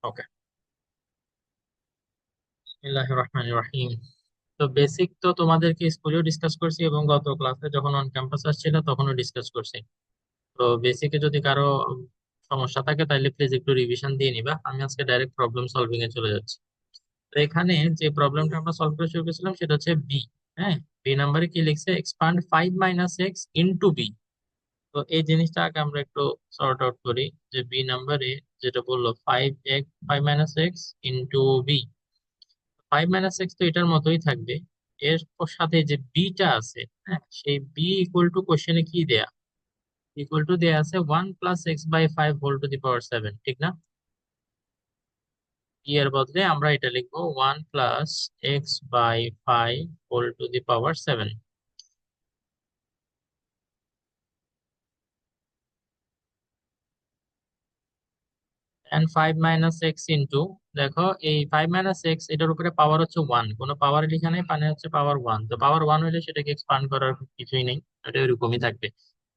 ওকে। বিসমিল্লাহির রহমানির রহিম। তো বেসিক তো তোমাদেরকে স্কুলেও ডিসকাস করছি এবং গত ক্লাসে যখন অন ক্যাম্পাস আসছিল তখনও ডিসকাস করছি। তো বেসিকে যদি কারো সমস্যা থাকে তাহলে প্লিজ একটু রিভিশন দিয়ে নিবা। আমি আজকে ডাইরেক্ট প্রবলেম সলভিং এ চলে যাচ্ছি। তো এখানে যে প্রবলেমটা আমরা সলভ করে শুরু করেছিলাম সেটা হচ্ছে বি। হ্যাঁ, বি নাম্বারে কি লিখছে, এক্সপান্ড 5 - x ইন্টু বি। তো এই জিনিসটা আগে আমরা একটু সর্ট আউট করি, যে বি নাম্বারে যেটা বললো 5x 5 - x into B. 5 - x তো এটার মতোই থাকবে। এর সাথে যে বিটা আছে, হ্যাঁ, সেই বি ইকুয়াল টু কোশ্চেনে কি দেয়া, ইকুয়াল টু দেয়া আছে 1 + x/5 whole to the power 7, ঠিক না? বি এর বদলে আমরা এটা লিখবো 1 + x/5 whole to the power 7। And 5 - x into, দেখো এই 5 - x এটার উপরে পাওয়ার হচ্ছে 1, কোনো পাওয়ার লেখা নেই, মানে হচ্ছে পাওয়ার 1। তো পাওয়ার 1 হলে সেটাকে এক্সপান্ড করার কিছুই নেই, এটা এরকমই থাকবে।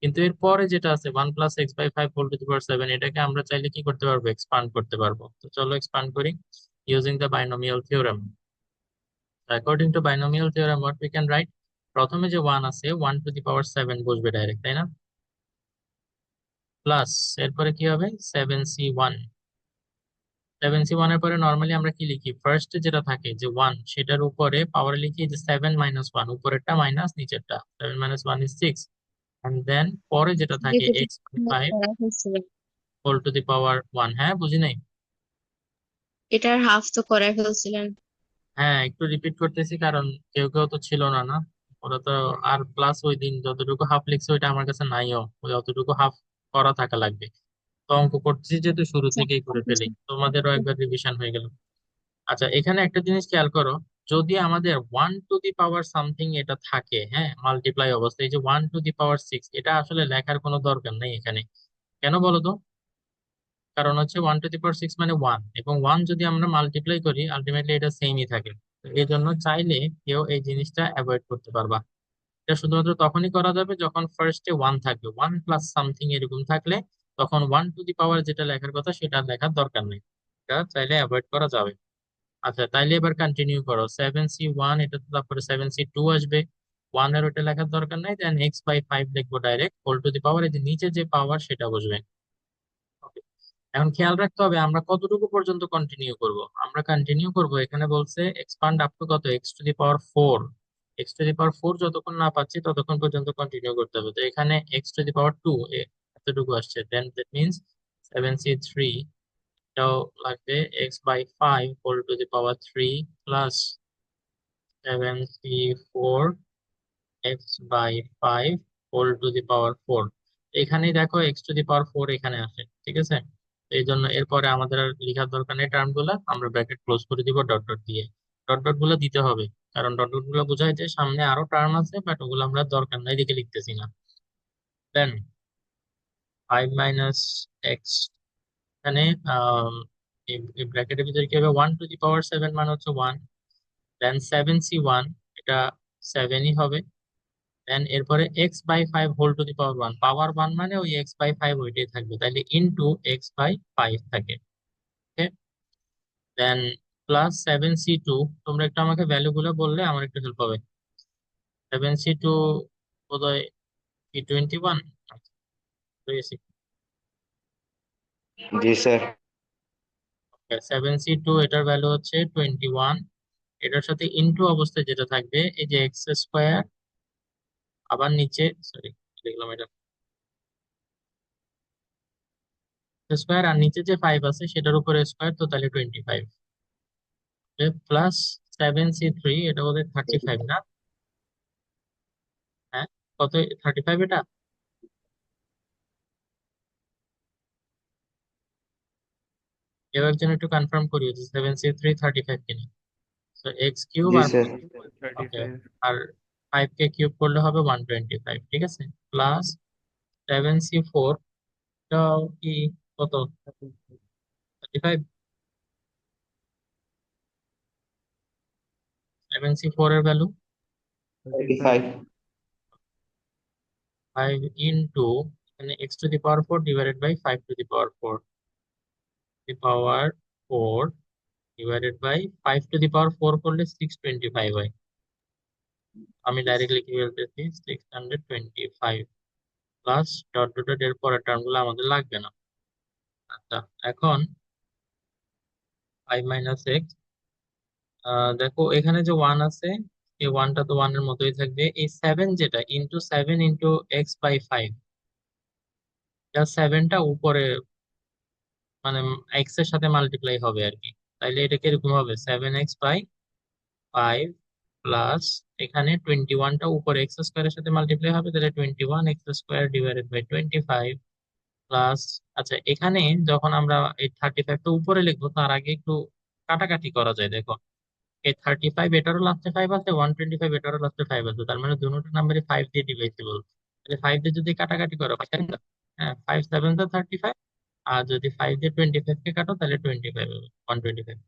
কিন্তু এর পরে যেটা আছে 1 + x/5 whole to the power 7, এটাকে আমরা চাইলে কি করতে পারবো, এক্সপান্ড করতে পারবো। তো চলো এক্সপান্ড করি using the binomial theorem. According to binomial theorem what we can write, প্রথমে যে 1 আছে 1 টু দি পাওয়ার 7 বসবে ডাইরেক্ট, তাই না? প্লাস এরপরে কি হবে, 7c1। 7c1 এর পরে নর্মালি আমরা কি লিখি, ফার্স্ট যেটা থাকে যে 1 সেটার উপরে পাওয়ার লিখি যে 7 - 1, উপরেরটা মাইনাস নিচেরটা, 7 - 1 = 6। এন্ড দেন পরে যেটা থাকে যেটা x/5 করা হয়েছিল হোল টু দি পাওয়ার 1। হ্যাঁ, বুঝি নাই। এটার হাফ তো করে ফেলছিলেন। হ্যাঁ, একটু রিপিট করতেছি কারণ কেউ কেউ তো ছিল না, না ওরা তো। আর প্লাস ওই দিন যতটুকু হাফ লিখছে ওইটা আমার কাছে নাইও, ওই অতটুকু হাফ করা থাকা লাগবে। তো অঙ্ক করতেছি যেহেতু শুরু থেকেই করে ফেলি, তোমাদেরও একবার রিভিশন হয়ে গেল। আচ্ছা, এখানে একটা জিনিস খেয়াল করো, যদি আমাদের 1 টু দি পাওয়ার সামথিং এটা থাকে, হ্যাঁ, মাল্টিপ্লাই অবস্থায়, এই যে 1 টু দি পাওয়ার 6, এটা আসলে লেখার কোনো দরকার নেই এখানে। কেন বলো তো? কারণ হচ্ছে 1 টু দি পাওয়ার 6 মানে 1, এবং 1 যদি আমরা মাল্টিপ্লাই করি আলটিমেটলি এটা সেমই থাকে। তো এই জন্য চাইলে কেউ এই জিনিসটা অ্যাভয়েড করতে পারবা। এটা শুধুমাত্র তখনই করা যাবে যখন ফার্স্টে 1 থাকবে, 1 + সামথিং এরকম থাকলে তখন 1 টু দি পাওয়ার যেটা লেখার কথা সেটা লেখার দরকার নেই, এটা চাইলে অ্যাভয়েড করা যাবে। আচ্ছা, তাইলে এবার কন্টিনিউ করো, 7c1, এটা তো তারপরে 7c2 আসবে। 1 এর ওটা লেখার দরকার নাই, দেন x/5 লিখবো ডাইরেক্ট, হোল টু দি পাওয়ার এই যে নিচে যে পাওয়ার সেটা বসবে। Okay. এখন খেয়াল রাখতে হবে আমরা কতটুকু পর্যন্ত কন্টিনিউ করব। আমরা কন্টিনিউ করব, এখানে বলছে এক্সপান্ড আপ টু কত, x to the power 4। x to the power 4 যতক্ষণ না পাচ্ছি ততক্ষণ পর্যন্ত কন্টিনিউ করতে হবে। তো এখানে x টু দি পাওয়ার 2 এতটুকু আসছে, দেন দ্যাট মিনস 7c3 এটাও লাগবে, x/5 whole to the power 3 plus 7c4 x/5 whole to the power 4। এখানেই দেখো x টু দি পাওয়ার 4 এখানে আসে, ঠিক আছে? তো এই জন্য এরপরে আমাদের আর লেখার দরকার নেই, টার্ম গুলা আমরা ব্র্যাকেট ক্লোজ করে দিব ডট ডট দিয়ে। ডট ডট গুলো দিতে হবে কারণ ডট ডট গুলো বোঝায় যে সামনে আরো টার্ম আছে, বাট ওগুলো আমরা দরকার নাই দেখে লিখতেছি না। দেন 5 - x, এখানে আহ এই ব্র্যাকেটের ভিতরে কি হবে, 1 টু দি পাওয়ার 7 মানে হচ্ছে 1, দেন 7c1, এটা 7ই হবে। দেন এরপরে x/5 whole to the power 1, পাওয়ার 1 মানে ওই x/5 ওইটাই থাকবে, তাইলে ইনটু x/5 থাকে। ওকে, দেন প্লাস 7c2, তোমরা একটু আমাকে ভ্যালু গুলো বললে আমার একটু হেল্প হবে। 7c2 বোধহয় কি 21, জি স্যার। 7c2 এটার ভ্যালু হচ্ছে 21। এটার সাথে ইনটু অবস্থায় যেটা থাকবে এই যে x², আবার নিচে সরি লিখলাম এটা স্কোয়ার, আর নিচে যে 5 আছে সেটার উপরে স্কোয়ার, তো তাহলে 25 প্লাস 7c3, এটা বোধহয় 35 না? হ্যাঁ, কত, 35 এটা? এবার জন্য একটু কনফার্ম করি যে 7c3 35 কিনা। তো এক্স কিউব জি আর স্যার। ওকে, আর 5 কে কিউব করলে হবে 125, ঠিক আছে? প্লাস 7c4, এটাও কি, কত, 35? 7c4 এর ভ্যালু 35। 5 ইন্টু, এখানে x to the power 4 divided by 5 to the power 4, the power 4 divided by 5 to the power 4 করলে 625 হয়। আমি ডাইরেক্টলি কি বলতেছি, 625 প্লাস ডট ডট ডট এর পরের টার্মগুলো আমাদের লাগবে না। আচ্ছা, এখন 5 - x, দেখো এখানে যে 1 আছে, এই 1টা তো 1 এর মতোই থাকবে। এই 7 যেটা ইন্টু 7 × x/5, 7টা উপরে মানে এক্স এর সাথে মাল্টিপ্লাই হবে আর কি। তাইলে এটা কিরকম হবে, 7x/5 প্লাস এখানে 21টা উপরে এক্স স্কোয়ারের সাথে মাল্টিপ্লাই হবে, তাহলে 21x² ডিভাইডেড বাই 25 প্লাস। আচ্ছা, এখানে যখন আমরা এই 35টা উপরে লিখবো তার আগে একটু কাটাকাটি করা যায়। দেখো এই 35 এটারও লাস্টে 5 আছে, 125 এটারও লাস্টে 5 আছে, তার মানে দুটো নাম্বারই 5 দিয়ে ডিভাইসিবল। তাহলে 5 দিয়ে যদি কাটাকাটি করো, হ্যাঁ 5 7 35, আর যদি 5 দিয়ে 25 কে কাটো তাহলে 25 হবে, 125।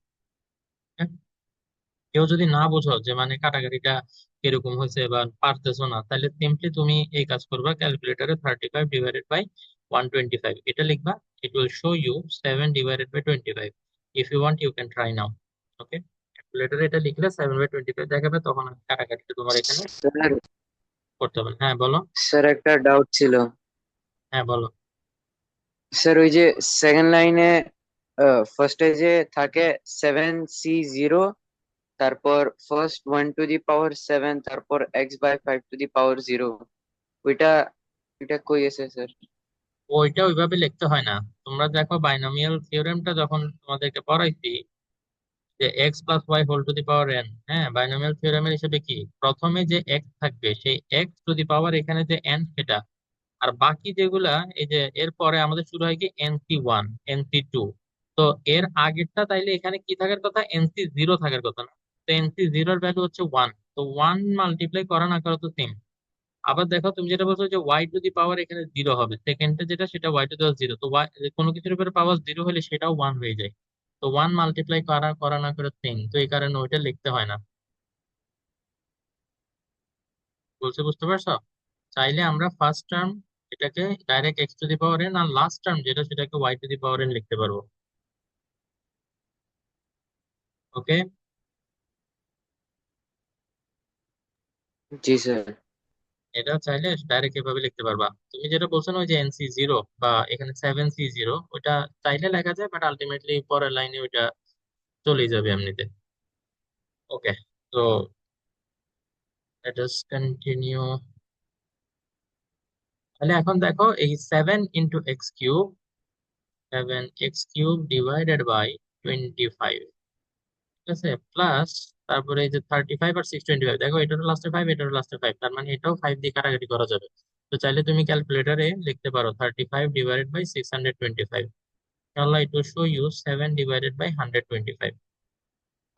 কেউ যদি না বোঝো যে মানে কাটাকাটিটা কিরকম হয়েছে বা পারতেছো না, তাহলে সিম্পলি তুমি এই কাজ করবা, ক্যালকুলেটরে 35 ডিভাইডেড বাই 125 এটা লিখবা। It will show you 7 divided by 25। If you want you can try now. Okay, ক্যালকুলেটরে এটা লিখলে 7/25 দেখাবে, তখন কাটাকাটিটা তোমার এখানে স্যার করতে হবে। হ্যাঁ বলো। স্যার একটা ডাউট ছিল। হ্যাঁ বলো। স্যার ওই যে সেকেন্ড লাইনে ফার্স্টে যে থাকে 7c0, তারপর ফার্স্ট 1 টু দি পাওয়ার 7, তারপর x/5 টু দি পাওয়ার 0, ওইটা এটা কই আছে স্যার? ওইটা ওইভাবে লিখতে হয় না। তোমরা দেখো বাইনোমিয়াল থিওরেমটা যখন তোমাদেরকে পড়াইছি, যে x+y whole to the power n, হ্যাঁ বাইনোমিয়াল থিওরেমের হিসেবে কি প্রথমে যে x থাকবে সেই x টু দি পাওয়ার এখানে যে n সেটা, আর বাকি যেগুলা এই যে এর পরে আমাদের শুরু হয় কি NC1 NC2, তো এর আগেরটা তাইলে এখানে কি থাকার কথা, NC0 থাকার কথা না। তো NC0 এর ভ্যালু হচ্ছে 1, তো 1 মাল্টিপ্লাই করা না করা তো সেম। আবার দেখো তুমি যেটা বলছো যে y টু দি পাওয়ার এখানে 0 হবে, সেকেন্ডটা যেটা সেটা y টু দি পাওয়ার 0, তো কোনো কিছুর উপরে পাওয়ার 0 হলে সেটাও 1 হয়ে যায়। তো 1 মাল্টিপ্লাই করা করা না করে সেম, তো এই কারণে ওইটা লিখতে হয় না। বলছে বুঝতে পারছো? চাইলে আমরা ফার্স্ট টার্ম এটাকে direct x to the power n, আর লাস্ট টার্ম যেটা সেটাকে y to the power n লিখতে পারবো। ওকে, জি স্যার। এটা চাইলে ডাইরেক্ট এভাবে লিখতে পারবা। তুমি যেটা বলছো না ওই যে NC0 বা এখানে 7C0, ওটা চাইলে লেখা যায়, বাট আলটিমেটলি পরের লাইনে ওইটা চলে যাবে এমনিতে। ওকে, তো লেট আস কন্টিনিউ। তাহলে এখন দেখো এই 7 × x³ 7x³ ডিভাইডেড বাই 25, ঠিক আছে, প্লাস তারপরে এই যে 35 আর 625, দেখো এটারও লাস্টে 5 এটারও লাস্টে 5, তার মানে এটাও 5 দিয়ে কাটাকাটি করা যাবে। তো চাইলে তুমি ক্যালকুলেটরে লিখতে পারো 35 ডিভাইডেড বাই 625। ইনশাআল্লাহ it will show you 7 divided by 125।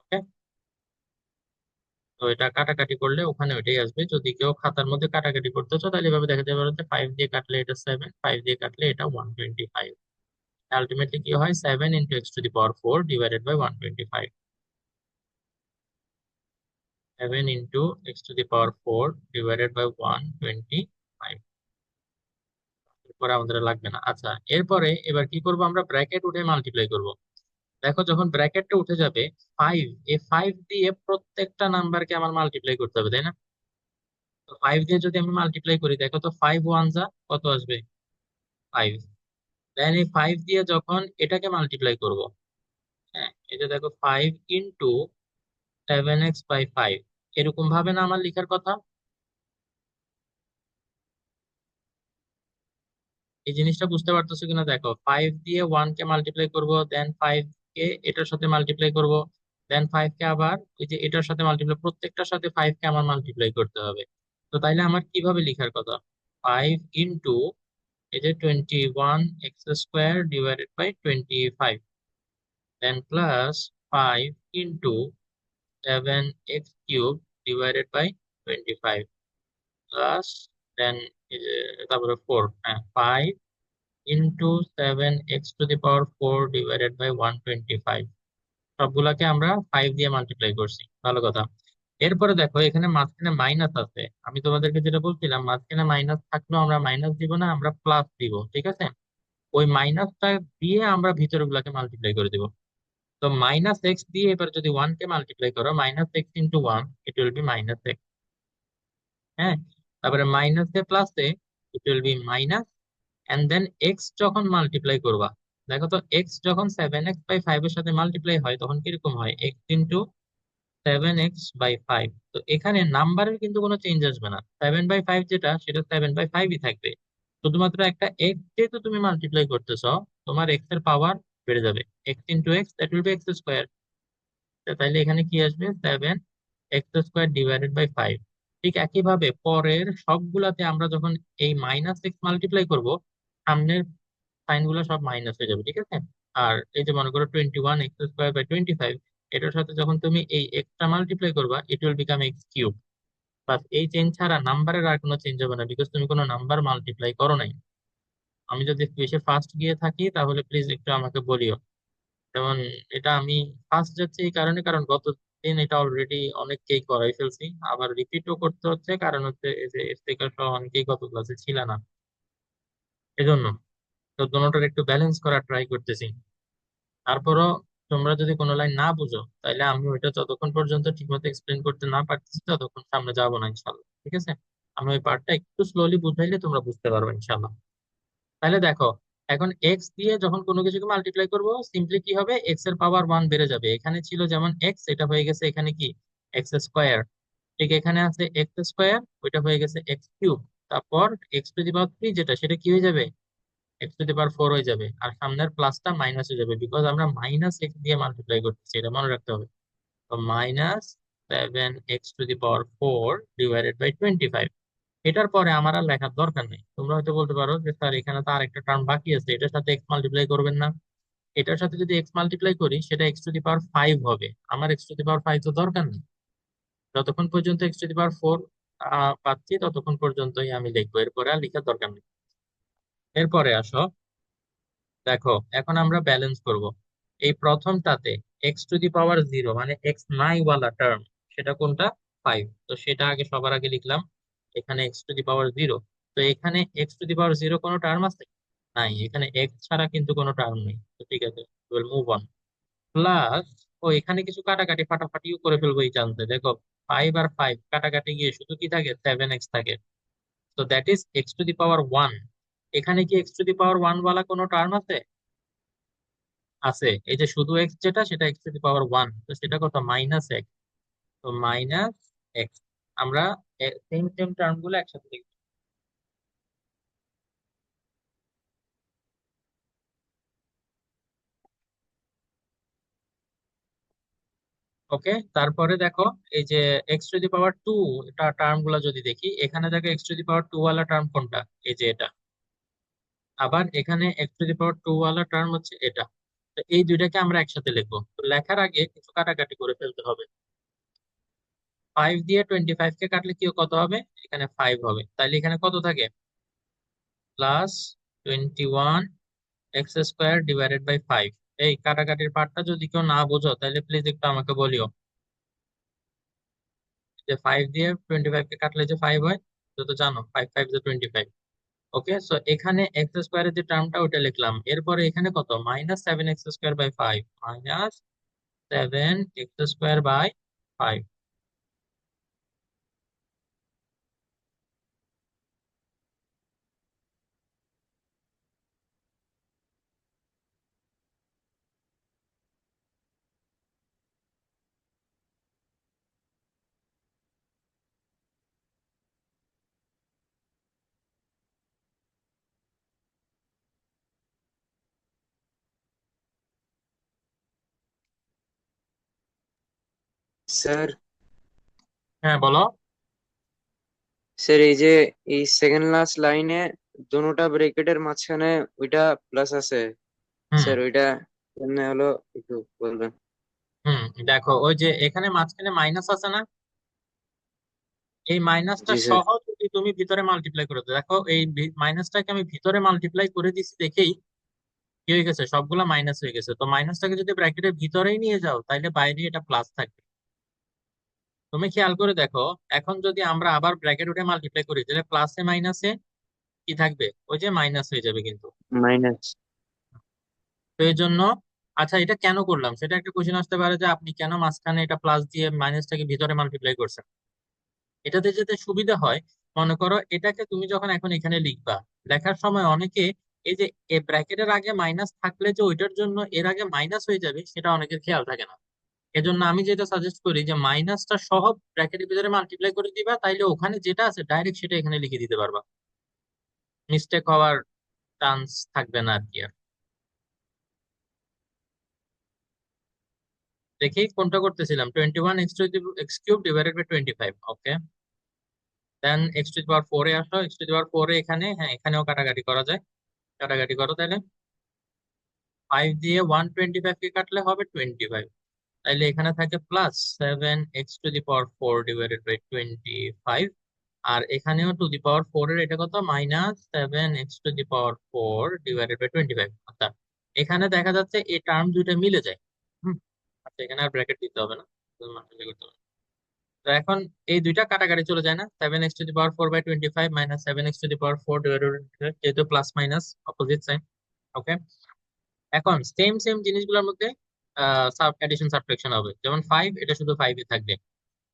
Okay, তো এটা কাটাকাটি করলে ওখানে ওইটাই আসবে। যদি কেউ খাতার মধ্যে কাটাকাটি করতে চাও তাহলে এভাবে দেখাতে পারো যে 5 দিয়ে কাটলে এটা 7, 5 দিয়ে কাটলে এটা 125। আলটিমেটলি কি হয়, 7 × x⁴ divided by 125। 7 × x⁴ divided by 125, এরপরে আমাদের আর লাগবে না। আচ্ছা, এরপরে এবার কি করব, আমরা ব্র্যাকেট উঠে মাল্টিপ্লাই করব। দেখো যখন ব্র্যাকেটটা উঠে যাবে, 5, এই 5 দিয়ে প্রত্যেকটা নাম্বারকে আমার মাল্টিপ্লাই করতে হবে, তাই না? তো 5 দিয়ে যদি আমি মাল্টিপ্লাই করি, দেখো তো 5 1 কত আসবে, 5। দেন এই 5 দিয়ে যখন এটাকে মাল্টিপ্লাই করব, হ্যাঁ এই যে দেখো 5 × 7x/5, এরকম ভাবে না আমার লেখার কথা? এই জিনিসটা বুঝতে পারতেছো কিনা দেখো, 5 দিয়ে 1 কে মাল্টিপ্লাই করব, দেন 5 কে এটার সাথে মাল্টিপ্লাই করব, দেন 5 কে আবার ওই যে এটার সাথে মাল্টিপ্লাই, প্রত্যেকটার সাথে 5 কে আমার মাল্টিপ্লাই করতে হবে। তো তাইলে আমার কিভাবে লেখার কথা, 5 × এই যে 21x² divided by 25, then plus 5 × 7x³ divided by 25 plus, then এই যে তারপরে 4, হ্যাঁ 5 × 7x⁴ ডিভাইডেড বাই 125, সবগুলাকে আমরা 5 দিয়ে মাল্টিপ্লাই করছি, ভালো কথা। এরপরে দেখো এখানে মাঝখানে মাইনাস আছে, আমি তোমাদেরকে যেটা বলছিলাম মাঝখানে মাইনাস থাকলেও আমরা মাইনাস দিব না, আমরা প্লাস দিব, ঠিক আছে। ওই মাইনাসটা দিয়ে আমরা ভিতরে গুলাকে মাল্টিপ্লাই করে দিব। তো মাইনাস এক্স দিয়ে এবার যদি ওয়ান কে মাল্টিপ্লাই করো, minus x into one, it will be minus x. হ্যাঁ, তারপরে minus a plus a, it will be minus, and then x যখন মাল্টিপ্লাই করবা, দেখো তো এক্স যখন 7x/5 এর সাথে মাল্টিপ্লাই হয় তখন কিরকম হয়, এক্স ইন্টু 7x/5। তো এখানে নাম্বারের কিন্তু কোনো চেঞ্জ আসবে না, 7/5 যেটা সেটা 7/5ই থাকবে। শুধুমাত্র একটা এক্স যেহেতু তুমি মাল্টিপ্লাই করতেছো, তোমার এক্স এর পাওয়ার বেড়ে যাবে, x into x, that will be x square. তাইলে এখানে কি আসবে, 7x² / 5। ঠিক একইভাবে পরের সবগুলাতে আমরা যখন এই মাইনাস এক্স মাল্টিপ্লাই করবো, সামনের সাইন গুলো সব মাইনাস হয়ে যাবে, ঠিক আছে। আর এই যে মনে করো 21x² / 25, এটার সাথে যখন তুমি এই এক্সটা মাল্টিপ্লাই করবা, ইট উইল বিকাম x³ বাস। এই চেঞ্জ ছাড়া নাম্বারের আর কোনো চেঞ্জ হবে না, বিকজ তুমি কোনো নাম্বার মাল্টিপ্লাই করো নাই। আমি যদি একটু বেশি ফাস্ট গিয়ে থাকি তাহলে প্লিজ একটু আমাকে বলিও। যেমন এটা আমি ফার্স্ট যাচ্ছি এই কারণে, কারণ গত দিন এটা অলরেডি অনেককেই করাই ফেলছি, আবার রিপিটও করতে হচ্ছে, কারণ হচ্ছে এই যে স্পিকার সহ অনেকেই গত ক্লাসে ছিল না, এজন্য। তো দুটোটার একটু ব্যালেন্স করার ট্রাই করতেছি। তারপরও তোমরা যদি কোনো লাইন না বুঝো, তাহলে আমি ওইটা যতক্ষণ পর্যন্ত ঠিকমতো এক্সপ্লেন করতে না পারতেছি ততক্ষণ সামনে যাবো না ইনশাল্লাহ, ঠিক আছে। আমি ওই পার্টটা একটু স্লোলি বুঝাইলে তোমরা বুঝতে পারবে ইনশাল্লাহ। তাহলে দেখো, এখন এক্স দিয়ে যখন কোনো কিছুকে মাল্টিপ্লাই করব, সিম্পলি কি হবে, এক্স এর পাওয়ার ওয়ান বেড়ে যাবে। এখানে ছিল যেমন এক্স, এটা হয়ে গেছে এখানে কি, এক্স স্কোয়ার। ঠিক এখানে আছে এক্স স্কোয়ার, ওইটা হয়ে গেছে x³ তারপর x⁻³ যেটা, সেটা কি হয়ে যাবে, x⁴ হয়ে যাবে। আর সামনের প্লাসটা মাইনাস হয়ে যাবে, বিকজ আমরা মাইনাস এক্স দিয়ে মাল্টিপ্লাই করতেছি, এটা মনে রাখতে হবে। তো -7x⁴ এটার পরে আমার আর লেখার দরকার নেই। তোমরা হয়তো বলতে পারো যে স্যার এখানে তো আরেকটা টার্ম বাকি আছে, এটার সাথে এক্স মাল্টিপ্লাই করবেন না। এটার সাথে যদি এক্স মাল্টিপ্লাই করি সেটা x⁵ হবে, আমার x⁵ তো দরকার নেই। যতক্ষণ পর্যন্ত x⁴ পাচ্ছি ততক্ষণ পর্যন্তই আমি লিখবো, এরপরে আর লিখার দরকার নেই। এরপরে আসো, দেখো এখন আমরা ব্যালেন্স করব। এই প্রথমটাতে x⁻0 মানে এক্স নাই ওয়ালা টার্ম, সেটা কোনটা, 5। তো সেটা আগে সবার আগে লিখলাম, এখানে x⁻0। তো এখানে x⁻0 কোনো টার্ম আছে নাই, এখানে x ছাড়া কিন্তু কোনো টার্ম নেই, তো ঠিক আছে, মুভ অন। প্লাস, ও এখানে কিছু কাটাকাটি ফাটাফাটিও করে ফেলবো এই চান্সে, দেখো 5 আর 5 কাটাকাটি গিয়ে শুধু কি থাকে, 7x থাকে। তো দ্যাট ইজ x⁻1। এখানে কি x⁻1 ওয়ালা কোনো টার্ম আছে, আছে। এই যে শুধু এক্স যেটা, সেটা x⁻1, তো সেটা কত, -x। তো -x, আমরা সেম সেম টার্ম গুলো একসাথে লিখবো। ওকে, তারপরে দেখো, এই যে x⁻2, এটা টার্ম গুলা যদি দেখি, এখানে দেখো x⁻2 ওয়ালা টার্ম কোনটা, এই যে এটা। আবার এখানে x⁻2 ওয়ালা টার্ম হচ্ছে এটা। তো এই দুইটাকে আমরা একসাথে লিখবো, তো লেখার আগে কিছু কাটাকাটি করে ফেলতে হবে। 5 দিয়ে 25 কে কাটলে কি কত হবে, এখানে 5 হবে, তাইলে এখানে কত থাকে, +21x² / 5। এই কাটাকাটির পার্টটা যদি কেউ না বোঝো তাহলে প্লিজ একটু আমাকে বলিও। যে 5 দিয়ে 25 কে কাটলে যে 5 হয়, তো তো জানো 5 5 = 25। ওকে, সো এখানে এক্স স্কোয়ারের যে টার্মটা ওটা লিখলাম, এরপরে এখানে কত, -7x²/5, -7x²/5। স্যার, হ্যাঁ বলো। স্যার এই যে এই সেকেন্ড লাস্ট লাইনে দুটোটা ব্রেকেটের মাঝখানে ওইটা প্লাস আছে, হুম স্যার ওইটা কেমনে হলো একটু বলবেন? হুম, দেখো ওই যে এখানে মাঝখানে মাইনাস আছে না, এই মাইনাসটা জি স্যার। সহ যদি তুমি ভিতরে মাল্টিপ্লাই করে দাও, দেখো এই মাইনাসটাকে আমি ভিতরে মাল্টিপ্লাই করে দিচ্ছি দেখেই কি হয়ে গেছে, সবগুলা মাইনাস হয়ে গেছে। তো মাইনাসটাকে যদি ব্র্যাকেটের ভিতরেই নিয়ে যাও তাহলে বাইরে এটা প্লাস থাকবে। তুমি খেয়াল করে দেখো, এখন যদি আমরা আবার ব্র্যাকেট উঠে মাল্টিপ্লাই করি তাহলে প্লাসে মাইনাসে কি থাকবে, ওই যে মাইনাস হয়ে যাবে কিন্তু। মাইনাস। তো এই জন্য আচ্ছা, এটা কেন করলাম সেটা একটা কোশ্চেন আসতে পারে যে আপনি কেন মাঝখানে এটা প্লাস দিয়ে মাইনাসটাকে ভিতরে মাল্টিপ্লাই করছেন। এটাতে যেতে সুবিধা হয়, মনে করো এটাকে তুমি যখন এখন এখানে লিখবা, লেখার সময় অনেকে এই যে এ ব্র্যাকেটের আগে মাইনাস থাকলে যে ওইটার জন্য এর আগে মাইনাস হয়ে যাবে সেটা অনেকের খেয়াল থাকে না। এজন্য আমি যেটা সাজেস্ট করি যে মাইনাসটা সহ ব্র্যাকেটের ভিতরে মাল্টিপ্লাই করে দিবা, তাইলে ওখানে যেটা আছে ডাইরেক্ট সেটা এখানে লিখে দিতে পারবা, মিস্টেক হওয়ার চান্স থাকবে না আর কি। আর দেখি কোনটা করতেছিলাম, 21 x³ divided by 25। Okay, then x⁴ এ আসো, x⁴ এ এখানে, হ্যাঁ এখানেও কাটাকাটি করা যায়, কাটাকাটি করো তাহলে। 5 দিয়ে 125 কে কাটলে হবে 25, তাইলে এখানে থাকে প্লাস 7 x⁴ ডিভাইডেড বাই 25। আর এখানেও টু দি পাওয়ার 4 এর এটা কত, মাইনাস 7 x⁴ ডিভাইডেড বাই 25। অর্থাৎ এখানে দেখা যাচ্ছে এই টার্ম দুইটা মিলে যায়। হুম, আচ্ছা এখানে আর ব্র্যাকেট দিতে হবে না, শুধুমাত্র ইয়ে করতে হবে। তো এখন এই দুইটা কাটাকাটি চলে যায় না, 7 x⁴/25 মাইনাস 7 x⁴ ডিভাইডেড, যেহেতু প্লাস মাইনাস অপোজিট সাইন। ওকে, এখন সেম সেম জিনিসগুলোর মধ্যে সাব এডিশন সাবট্রাকশন হবে, যেমন 5, এটা শুধু 5 এ থাকবে।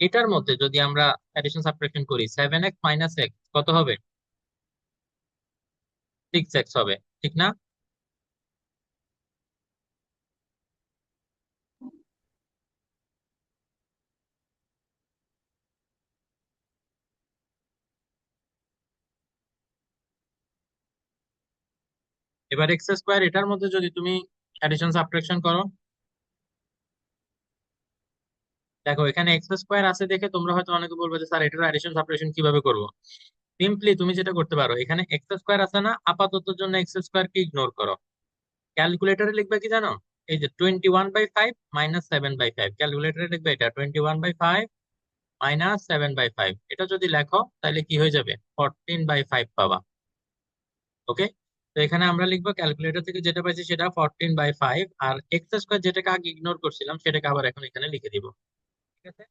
এটার মধ্যে যদি আমরা এডিশন সাবট্রাকশন করি, 7x - x কত হবে, 6x হবে, ঠিক না? এবার x² এটার মধ্যে যদি তুমি এডিশন সাবট্রাকশন করো, দেখো এখানে x² আছে দেখে তোমরা হয়তো অনেকে বলবে যে স্যার এটার এডিশন সাবট্রাকশন কিভাবে করব। সিম্পলি তুমি যেটা করতে পারো, এখানে x² আছে না, আপাতত জন্য x² কে ইগনোর করো। ক্যালকুলেটরে লিখবে কি জানো, এই যে 21/5 মাইনাস 7/5, ক্যালকুলেটরে লিখবে এটা 21/5 মাইনাস 7/5। এটা যদি লেখো তাহলে কি হয়ে যাবে, 14/5 পাবা। ওকে, তো এখানে আমরা লিখবো ক্যালকুলেটর থেকে যেটা পাইছি সেটা 14/5, আর x² যেটাকে আগে ইগনোর করছিলাম সেটাকে আবার এখন এখানে লিখে দিব। ঠিক আছে,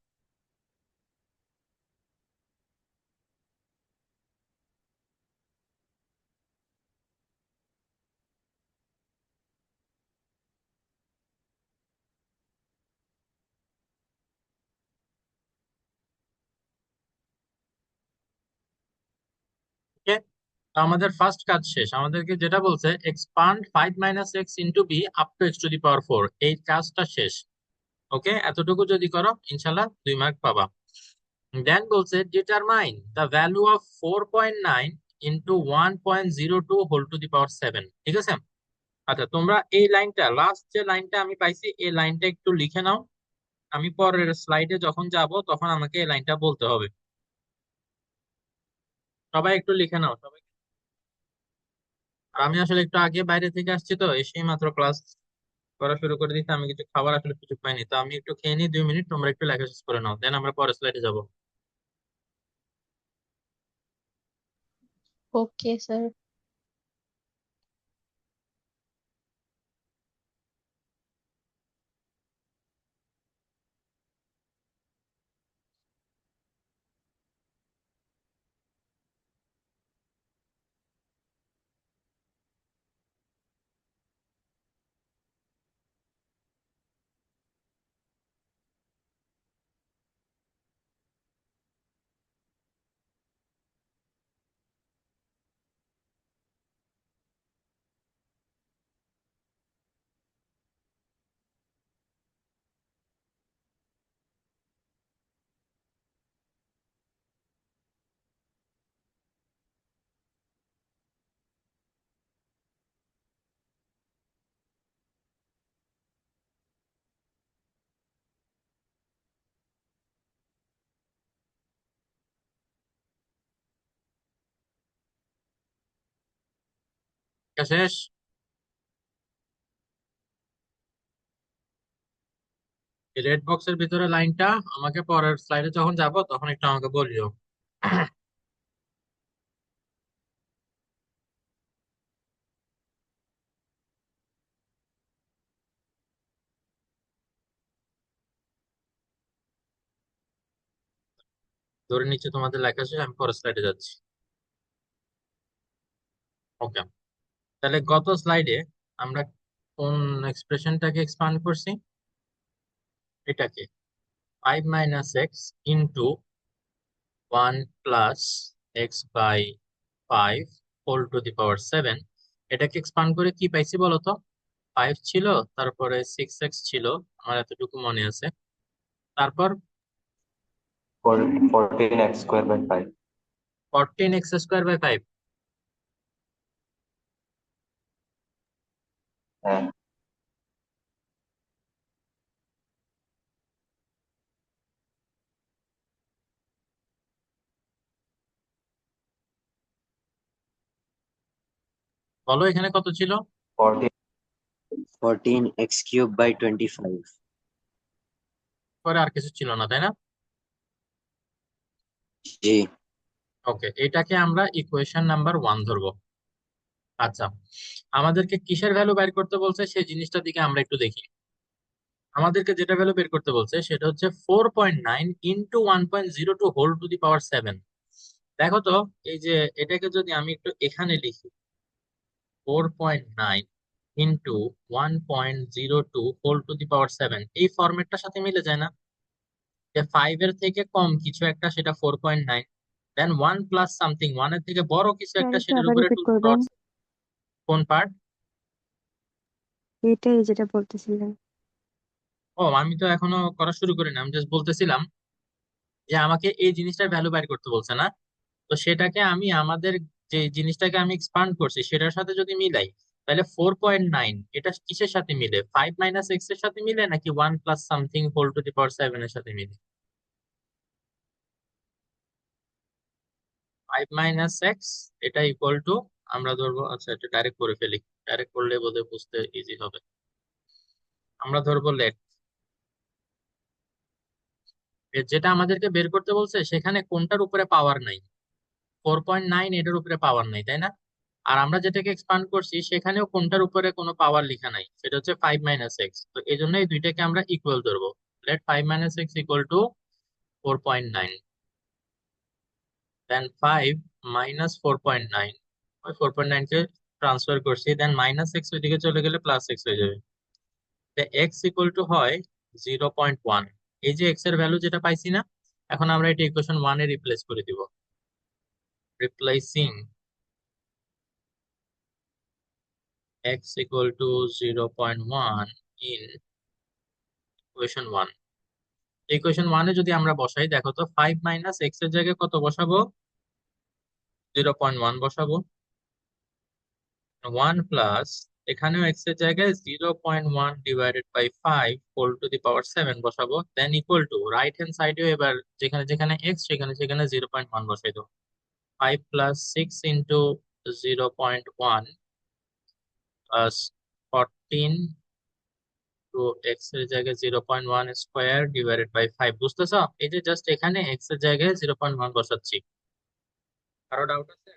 ওকে। তো আমাদের ফার্স্ট কাজ শেষ, আমাদেরকে যেটা বলছে expand 5 - x into be up to x⁴, এই কাজটা শেষ। ওকে, এতটুকু যদি করো ইনশাল্লাহ 2 মার্ক পাবা। দেন বলছে determine the value of 4.9 × 1.02 whole to the power 7। ঠিক আছে, আচ্ছা তোমরা এই লাইনটা, লাস্ট যে লাইনটা আমি পাইছি এই লাইনটা একটু লিখে নাও। আমি পরের স্লাইডে যখন যাব তখন আমাকে এই লাইনটা বলতে হবে। সবাই একটু লিখে নাও সবাই। আর আমি আসলে একটু আগে বাইরে থেকে আসছি, তো এসেই মাত্র ক্লাস করা শুরু করে দিতে আমি কিছু খাবার আসলে সুযোগ পাইনি, তো আমি একটু খেয়ে নিই 2 মিনিট, তোমরা একটু লেখা শেষ করে নাও, দেন আমরা পরের স্লাইডে যাবো। Okay sir. এটা শেষ। রেড বক্সের ভিতরে লাইনটা আমাকে পরের স্লাইডে যখন যাব তখন একটু আমাকে বলিও। ধরে নিচ্ছি তোমাদের লেখা শেষ, আমি পরের স্লাইডে যাচ্ছি। ওকে, তাহলে গত স্লাইডে আমরা কোন এক্সপ্রেশনটাকে এক্সপান্ড করছি? এটাকে 5 - x into 1 + x/5 whole to the power 7। এটাকে এক্সপান্ড করে কি পাইছি বলতো? 5 ছিল, তারপরে 6x ছিল, আমার এতটুকু মনে আছে। তারপর 14x² / 5। 14x² / 5। হ্যাঁ। বলো এখানে কত ছিল? 14। 14x³ / 25। পরে আর কিছু ছিল না, তাই না? জি। ওকে, এটাকে আমরা ইকুয়েশন নাম্বার 1 ধরবো। আচ্ছা, আমাদেরকে কিসের ভ্যালু বের করতে বলছে সেই জিনিসটার দিকে আমরা একটু দেখি। আমাদেরকে যেটা ভ্যালু বের করতে বলছে সেটা হচ্ছে 4.9 into 1.02 whole to the power 7। দেখো তো, এই যে এটাকে যদি আমি একটু এখানে লিখি, 4.9 into 1.02 whole to the power 7, এই ফরম্যাটটার সাথে মিলে যায় না? যে 5 এর থেকে কম কিছু একটা, সেটা 4.9, দেন 1 + সামথিং, 1 এর থেকে বড় কিছু স্যার একটা, একটু সেটার আবার উপরে রিপিট টু করবেন, ডটস। কোন পার্ট? এটাই যেটা বলতেছিলেন। ও, আমি তো এখনো করা শুরু করিনি, আমি জাস্ট বলতেছিলাম যে আমাকে এই জিনিসটার ভ্যালু বাইর করতে বলছে না। তো সেটাকে আমি আমাদের যে জিনিসটাকে আমি এক্সপান্ড করছি সেটার সাথে যদি মিলাই, তাহলে 4.9 এটা কিসের সাথে মিলে? 5 - x এর সাথে মিলে, নাকি 1 + something whole to the power 7 এর সাথে মিলে? 5 - x এটা ইকুয়াল টু, আমরা ধরবো, আচ্ছা এটা ডাইরেক্ট করে ফেলি, ডাইরেক্ট করলে বোধহয় বুঝতে ইজি হবে। আমরা ধরবো লেট, যেটা আমাদেরকে বের করতে বলছে সেখানে কোনটার উপরে পাওয়ার নাই? 4.9 এটার উপরে পাওয়ার নাই, তাই না? আর আমরা যেটাকে এক্সপান্ড করছি সেখানেও কোনটার উপরে কোনো পাওয়ার লেখা নাই, সেটা হচ্ছে 5 - x। তো এই জন্য এই দুইটাকে আমরা ইকুয়াল ধরবো। Let 5 - x equal to 4.9, then 5 - 4.9, ওই 4.9 কে ট্রান্সফার করছি, দেন -x ওইদিকে চলে গেলে +x হয়ে যাবে। এক্স ইকুয়াল টু হয় 0.1। এই যে এক্স এর ভ্যালু যেটা পাইছি না, এখন আমরা এটা ইকুয়েশন 1 এ রিপ্লেস করে দিব। Replacing x equal to 0.1 in equation 1। Equation 1 এ যদি আমরা বসাই, দেখো তো, 5 - x এর জায়গায় কত বসাবো? 0.1 বসাবো। 1 প্লাস, এখানেও এক্স এর জায়গায় 0.1/5 হোল টু দি পাওয়ার 7 বসাবো, than equal to right hand সাইডেও এবার যেখানে যেখানে এক্স সেখানে সেখানে 0.1 বসাই দেবো। 5 + 6 × 0.1 প্লাস 14 টু এক্স এর জায়গায় 0.1² / 5। বুঝতেছ? এই যে জাস্ট এখানে এক্স এর জায়গায় 0.1 বসাচ্ছি। কারো ডাউট আছে?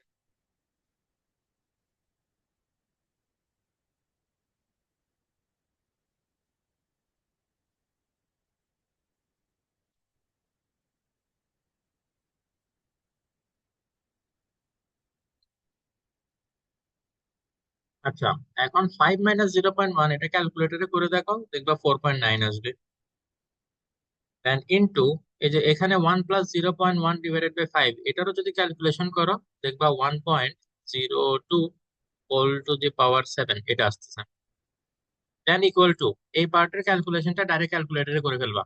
আচ্ছা, এখন 5 - 0.1 এটা ক্যালকুলেটরে করে দেখো, দেখবা 4.9 আসবে। দেন ইনটু, এই যে এখানে 1 + 0.1/5, এটারও যদি ক্যালকুলেশন করো, দেখবা 1.02 হোল টু দি পাওয়ার 7 এটা আসতেছে। দেন ইকুয়াল টু, এই পার্টের ক্যালকুলেশনটা ডাইরেক্ট ক্যালকুলেটরে করে ফেলবা।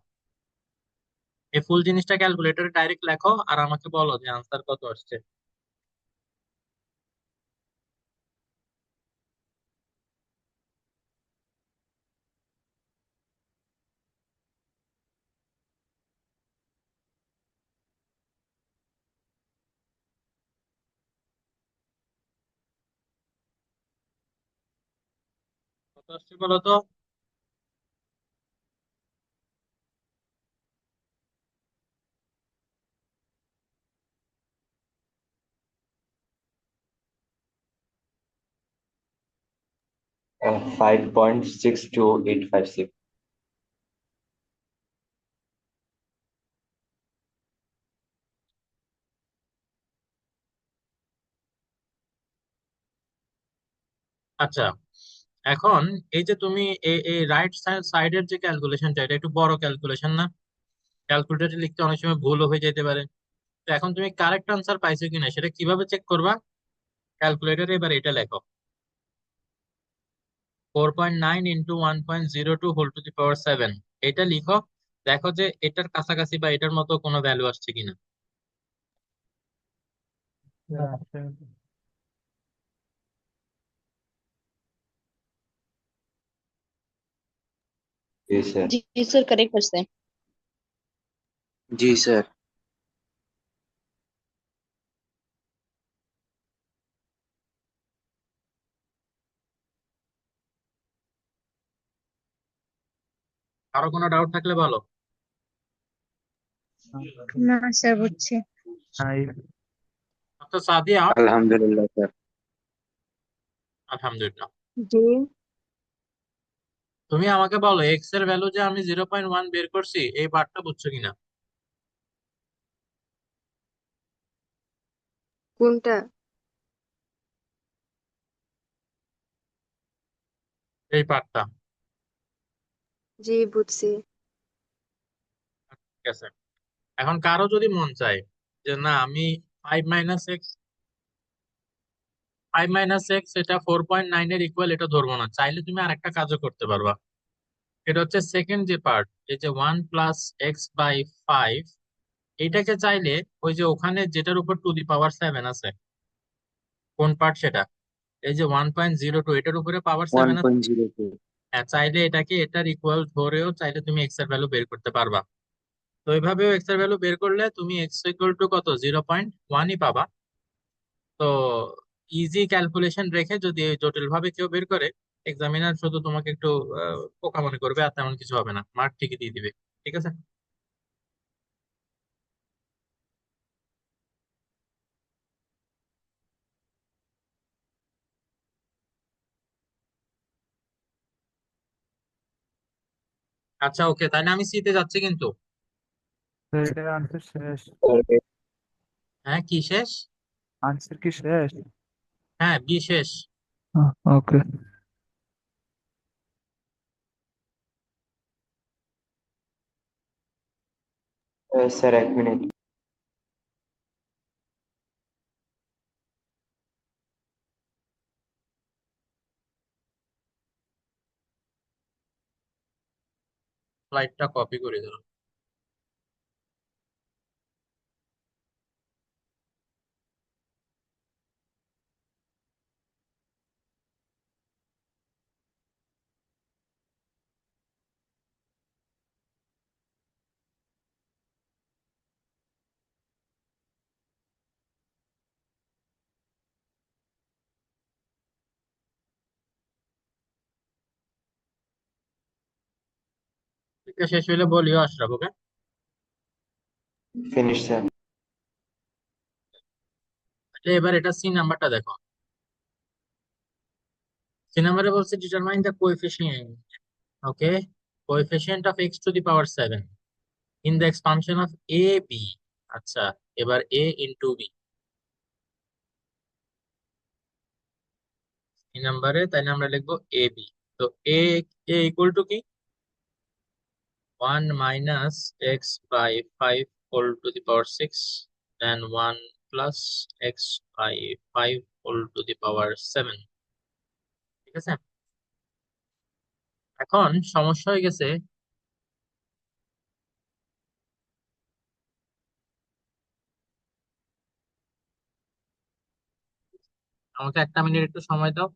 এই ফুল জিনিসটা ক্যালকুলেটরে ডাইরেক্ট লেখো আর আমাকে বলো যে আনসার কত আসছে। কত আসছে বলো তো? 5.62856। আচ্ছা, এখন এই যে তুমি এই রাইট সাইডের যে ক্যালকুলেশনটা, এটা একটু বড় ক্যালকুলেশন না? ক্যালকুলেটরে লিখতে অনেক সময় ভুলও হয়ে যেতে পারে। তো এখন তুমি কারেক্ট আনসার পাইছো কিনা সেটা কিভাবে চেক করবা? ক্যালকুলেটরে এবার এটা লেখো, 4.9 into 1.02 whole to the power 7, এটা লিখো। দেখো যে এটার কাছাকাছি বা এটার মতো কোনো ভ্যালু আসছে কিনা। जी सर। जी सर, करेक्ट আছে। जी सर। আরো কোনো ডাউট থাকলে বলো। না স্যার, বুঝছি। তো সাদিয়া, अल्हम्दुलिल्लाह सर। আলহামদুলিল্লাহ। জি। তুমি আমাকে বলো এক্স এর ভ্যালু যে আমি 0.1 বের করছি এই পার্টটা বুঝছো কিনা? কোনটা? এই পার্টটা। জি, বুঝছি। ঠিক আছে। এখন কারো যদি মন চায় যে না আমি 5 - x, 5 - x এটা 4.9 এর ইকুয়াল, এটা ধরবো না, চাইলে তুমি আর একটা কাজও করতে পারবা। এটা হচ্ছে সেকেন্ড যে পার্ট, এই যে 1 + x/5, এইটাকে চাইলে ওই যে ওখানে যেটার উপর টু দি পাওয়ার 7 আছে, কোন পার্ট সেটা, এই যে 1.02 এটার উপরে পাওয়ার 7 আছে। 1.02। হ্যাঁ, চাইলে এটাকে এটার ইকুয়াল ধরেও চাইলে তুমি এক্স এর ভ্যালু বের করতে পারবা। তো এইভাবেও এক্স এর ভ্যালু বের করলে তুমি এক্স ইকুয়াল টু কত, 0.1ই পাবা। তো ইজি ক্যালকুলেশন রেখে যদি জটিল ভাবে কেউ বের করে, এক্সামিনার শুধু তোমাকে একটু বোকা মনে করবে, আর তেমন কিছু হবে না, মার্ক ঠিকই দিয়ে দিবে। ঠিক আছে। আচ্ছা, ওকে, তাহলে আমি সিতে যাচ্ছি কিন্তু। এটার আনসার শেষ। হ্যাঁ, কি শেষ? আনসার কি শেষ? হ্যাঁ, বি শেষ। ওকে। सर एक मिनट। স্লাইডটা কপি করে দিল। পরীক্ষা শেষ হইলে বলিও আশরাফ, ওকে? Finish sir. তাহলে এবার এটা সি নাম্বারটা দেখো। সি নাম্বারে বলছে determine the coefficient, okay, coefficient of x to the power 7 in the expansion of a b. আচ্ছা, এবার এ ইন্টু বি এই নাম্বারে, তাইলে আমরা লিখবো এ বি। তো এ এ ইকুয়াল টু কি, 1 - x/5 whole to the power 6 then 1 + x/5 whole to the power 7। ঠিক আছে। এখন সমস্যা হয়ে গেছে, আমাকে একটা মিনিট একটু সময় দাও।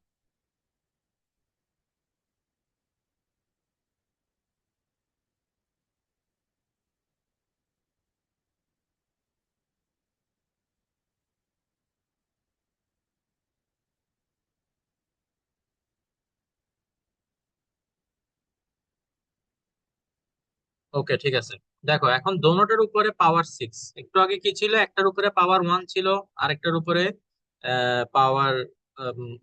ওকে, ঠিক আছে। দেখো এখন দোনোটার উপরে পাওয়ার 6, একটু আগে কি ছিল, একটার উপরে পাওয়ার 1 ছিল, আরেকটার উপরে পাওয়ার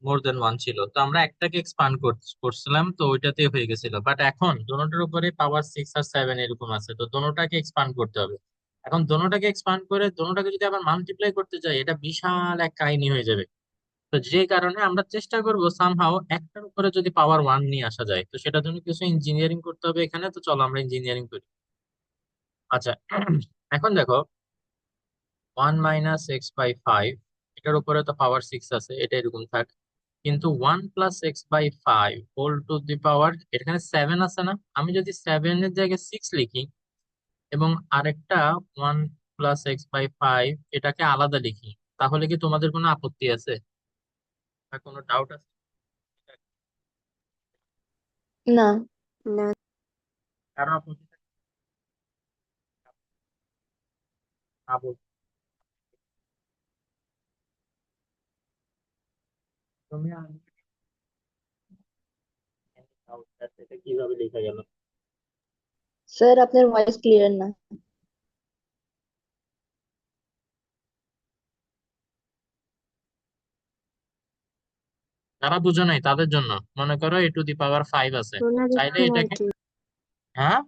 মোর দেন 1 ছিল। তো আমরা একটাকে এক্সপান্ড করছিলাম, তো ওইটাতে হয়ে গেছিল। বাট এখন দোনোটার উপরে পাওয়ার 6 আর 7 এরকম আছে, তো দোনোটাকে এক্সপান্ড করতে হবে। এখন দোনোটাকে এক্সপান্ড করে দোনোটাকে যদি আবার মাল্টিপ্লাই করতে যাই, এটা বিশাল এক কাহিনী হয়ে যাবে। তো যে কারণে আমরা চেষ্টা করব সামহাও একটার উপরে যদি পাওয়ার ওয়ান নিয়ে আসা যায়, তো সেটার জন্য কিছু ইঞ্জিনিয়ারিং করতে হবে এখানে। তো চলো আমরা ইঞ্জিনিয়ারিং করি। আচ্ছা, এখন দেখো 1 - x/5, এটার উপরে তো পাওয়ার 6 আছে, এটা এরকম থাক। কিন্তু 1 + x/5 হোল টু দি পাওয়ার, এখানে 7 আছে না, আমি যদি 7 এর জায়গায় 6 লিখি এবং আরেকটা 1 + x/5 এটাকে আলাদা লিখি, তাহলে কি তোমাদের কোনো আপত্তি আছে বা কোনো ডাউট আছে? না। না। কারো আপত্তি থাকলে না বলতে। তুমি doubt আছে, এটা কিভাবে লেখা গেল? স্যার আপনার ভয়েস ক্লিয়ার না। যারা বুঝো নাই তাদের জন্য মনে করো a⁵ আছে, শোনা চাইলে যাচ্ছে না আর এটাকে, কি। হ্যাঁ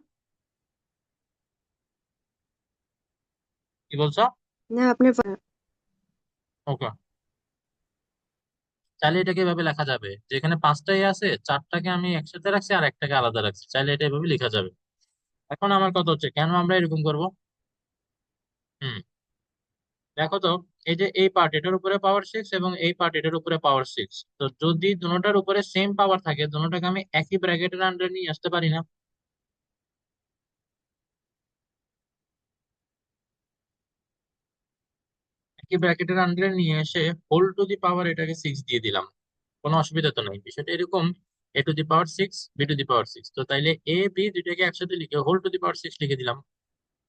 কি বলছো? না আপনি ওকে, চাইলে এটাকে এভাবে লেখা যাবে, যেখানে 5টা আছে, 4টাকে আমি একসাথে রাখছি আর একটাকে আলাদা রাখছি, চাইলে এটা এভাবে লেখা যাবে। এখন আমার কথা হচ্ছে কেন আমরা এরকম করব। হুম, দেখো তো, এই যে এই পার্ট এটার উপরে পাওয়ার 6 এবং এই পার্ট এটার উপরে পাওয়ার 6, তো যদি দুটোটার উপরে সেম পাওয়ার থাকে, দুটোটাকে আমি একই ব্র্যাকেটের আন্ডারে নিয়ে আসতে পারি না? একই ব্র্যাকেটের আন্ডারে নিয়ে এসে হোল টু দি পাওয়ার এটাকে 6 দিয়ে দিলাম, কোনো অসুবিধা তো নাই। বিষয়টা এরকম, a⁴ b⁴ তো তাইলে এ বি দুইটাকে একসাথে লিখে হোল টু দি পাওয়ার 6 লিখে দিলাম।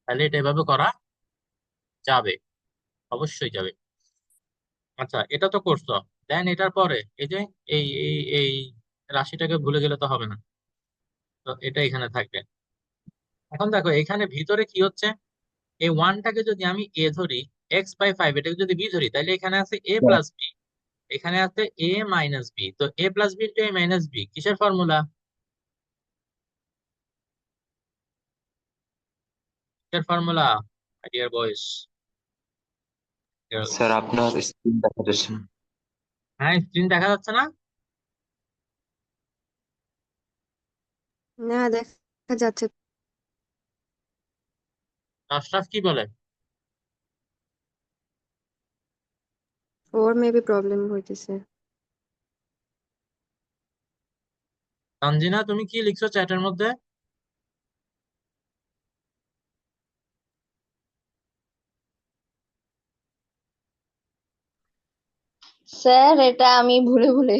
তাহলে এটা এভাবে করা যাবে, অবশ্যই যাবে। আচ্ছা, এটা তো করছো। দেন এটার পরে এই যে এই রাশিটাকে ভুলে গেলে তো হবে না, তো এটা এখানে থাকবে। এখন দেখো এখানে ভিতরে কি হচ্ছে, এই ওয়ানটাকে যদি আমি এ ধরি, x/5 এটাকে যদি বি ধরি, তাহলে এখানে আছে a+b, এখানে আছে a-b, তো a+b × a-b কিসের ফর্মুলা? কিসের ফর্মুলা, মাই ডিয়ার বয়েস, গার্লস? স্যার আপনার স্ক্রিন দেখা যাচ্ছে না। হ্যাঁ, স্ক্রিন দেখা যাচ্ছে না? না দেখা যাচ্ছে। আশরাফ কি বলে? ওর মেবি প্রবলেম হইতেছে। তানজিনা তুমি কি লিখছো চ্যাটের মধ্যে? স্যার এটা আমি ভুলে ভুলে।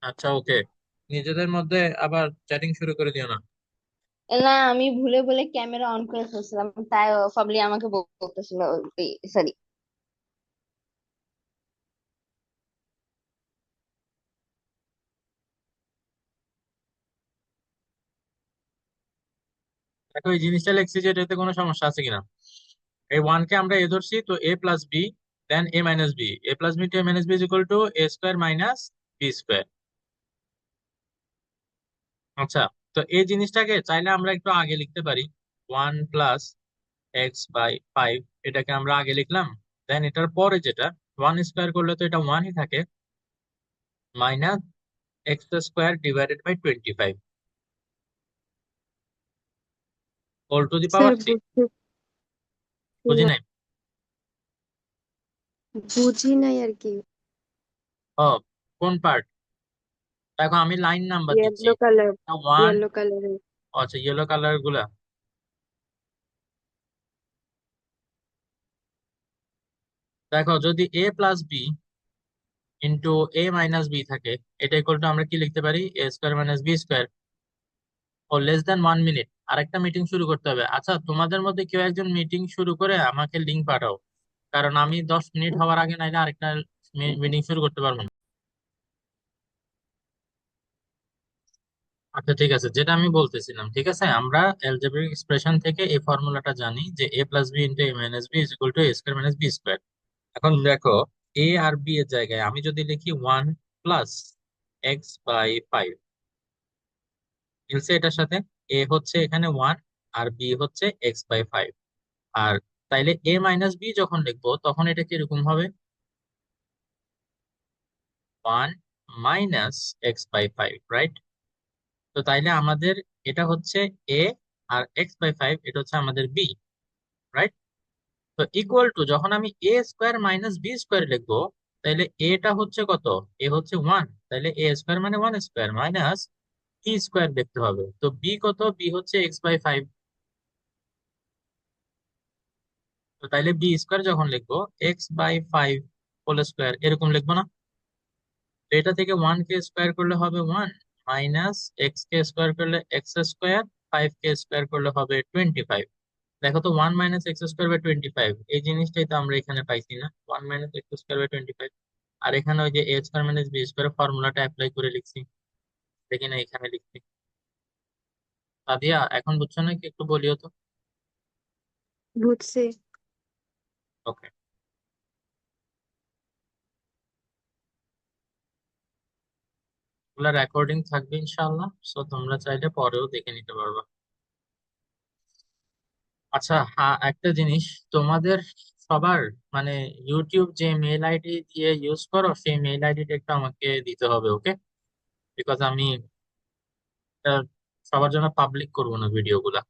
আচ্ছা, ওকে, নিজেদের মধ্যে আবার চ্যাটিং শুরু করে দিও না। না, আমি ভুলে ভুলে ক্যামেরা অন করে ফেলছিলাম, তাই ফাবলি আমাকে বলতেছিল। সরি। দেখো এই জিনিসটা লিখছি যে এটাতে কোনো সমস্যা আছে কিনা। এই ওয়ানকে আমরা এ ধরছি, তো a+b, দেন a-b, a+b × a-b = a² - b²। আচ্ছা, তো এই জিনিসটাকে চাইলে আমরা একটু আগে লিখতে পারি, 1 + x/5 এটাকে আমরা আগে লিখলাম। দেন এটার পরে যেটা 1² করলে তো এটা 1ই থাকে, -x² / 25 whole to the sir power 3। বুঝি নাই? বুঝি নাই আর কি। ও, কোন পার্ট? দেখো আমি লাইন নাম্বার দিচ্ছি, ইয়েলো কালার। 1, ইয়েলো কালারের। আচ্ছা ইয়েলো কালার গুলা। দেখো যদি a+b × a-b থাকে, এটা ইকুয়াল টু আমরা কি লিখতে পারি, a² - b², ও <1 মিনিট আরেকটা মিটিং শুরু করতে হবে। আচ্ছা, তোমাদের মধ্যে কেউ একজন মিটিং শুরু করে আমাকে লিংক পাঠাও, কারণ আমি 10 মিনিট হওয়ার আগে নাইলে আরেকটা মিটিং শুরু করতে পারবো না। আচ্ছা ঠিক আছে, যেটা আমি বলতেছিলাম, ঠিক আছে, আমরা অ্যালজেব্রিক এক্সপ্রেশন থেকে এই ফর্মুলাটা জানি যে a+b × a-b = a² - b²। এখন দেখো, এ আর বি এর জায়গায় আমি যদি লিখি 1 + x/5, মিলছে এটার সাথে? এ হচ্ছে এখানে 1 আর বি হচ্ছে x/5। আর তাইলে a - b যখন লিখবো তখন এটা কিরকম হবে? 1 মাইনাস এক্স বাই 5, রাইট? তো তাইলে আমাদের এটা হচ্ছে এ, আর এক্স বাই 5 এটা হচ্ছে আমাদের বি, রাইট? তো ইকুয়াল টু যখন আমি এ স্কোয়ার মাইনাস বি স্কোয়ার লিখবো, তাহলে এটা হচ্ছে কত? এ হচ্ছে 1, তাহলে এ স্কোয়ার মানে 1 স্কোয়ার মাইনাস বি স্কোয়ার দেখতে হবে। তো বি কত? বি হচ্ছে এক্স বাই 5। তো তাইলে বি স্কোয়ার যখন লিখবো এক্স বাই 5 হোল স্কোয়ার এরকম লিখবো না? তো এটা থেকে 1 কে স্কোয়ার করলে হবে 1, মাইনাস এক্স কে স্কোয়ার করলে এক্স স্কোয়ার, 5 কে স্কোয়ার করলে হবে 25। দেখো তো 1 মাইনাস এক্স স্কোয়ার বাই 25, এই জিনিসটাই তো আমরা এখানে পাইছি না, 1 মাইনাস এক্স স্কোয়ার বাই 25। আর এখানে ওই যে এ স্কোয়ার মাইনাস বি স্কোয়ার ফর্মুলাটা অ্যাপ্লাই করে লিখছি, দেখি না এখানে লিখছি। সাদিয়া এখন বুঝছো নাকি? একটু বলিও তো। বুঝছি। ওকে, এগুলা রেকর্ডিং থাকবে ইনশাআল্লাহ, সো তোমরা চাইলে পরেও দেখে নিতে পারবা। আচ্ছা, হ্যাঁ, একটা জিনিস, তোমাদের সবার মানে ইউটিউব যে মেল আইডি দিয়ে ইউজ করো সেই মেল আইডিটা একটু আমাকে দিতে হবে, ওকে? বিকজ আমি এটা সবার জন্য পাবলিক করবো না ভিডিওগুলা,